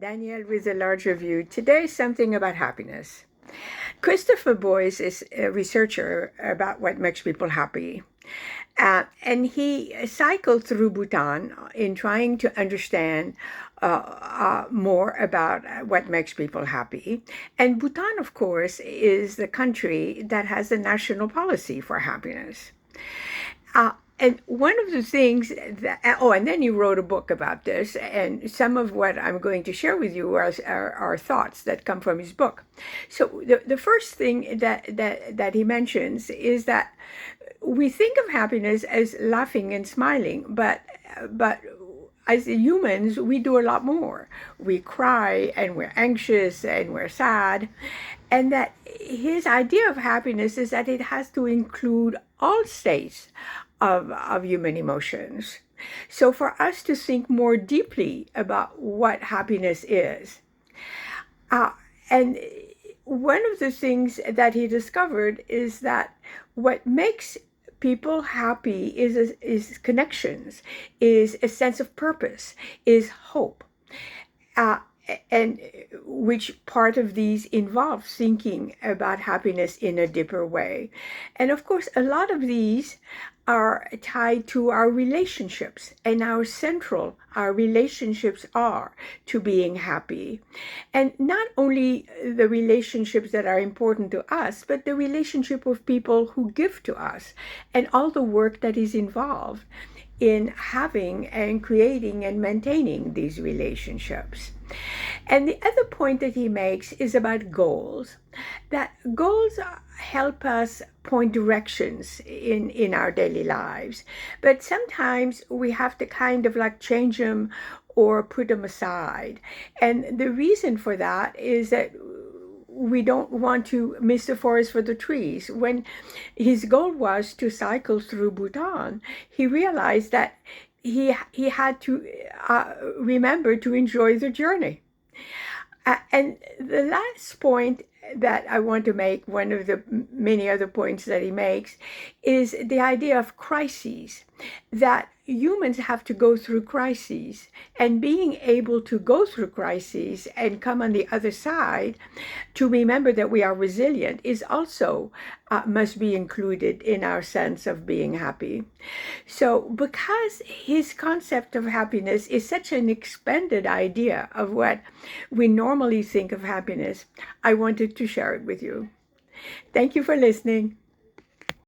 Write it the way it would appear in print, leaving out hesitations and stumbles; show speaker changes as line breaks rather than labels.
Danielle with a large review. Today, something about happiness. Christopher Boyce is a researcher about what makes people happy. And he cycled through Bhutan in trying to understand more about what makes people happy. And Bhutan, of course, is the country that has a national policy for happiness. And one of the things that, oh, and then you wrote a book about this, and some of what I'm going to share with you are thoughts that come from his book. So the first thing that he mentions is that we think of happiness as laughing and smiling, but as humans, we do a lot more. We cry and we're anxious and we're sad. And that his idea of happiness is that it has to include all states of human emotions. So for us to think more deeply about what happiness is. Uh, and one of the things that he discovered is that what makes people happy is connections, is a sense of purpose, is hope. Uh, and which part of these involve thinking about happiness in a deeper way. And of course, a lot of these are tied to our relationships and how central our relationships are to being happy. And not only the relationships that are important to us, but the relationship with people who give to us and all the work that is involved in having and creating and maintaining these relationships. And the other point that he makes is about goals, that goals help us point directions in our daily lives, but sometimes we have to kind of like change them or put them aside. And the reason for that is that we don't want to miss the forest for the trees. When his goal was to cycle through Bhutan, he realized that he had to remember to enjoy the journey. And the last point that I want to make, one of the many other points that he makes, is the idea of crises, that humans have to go through crises, and being able to go through crises and come on the other side to remember that we are resilient is also must be included in our sense of being happy. So because his concept of happiness is such an expanded idea of what we normally think of happiness, I wanted to share it with you. Thank you for listening.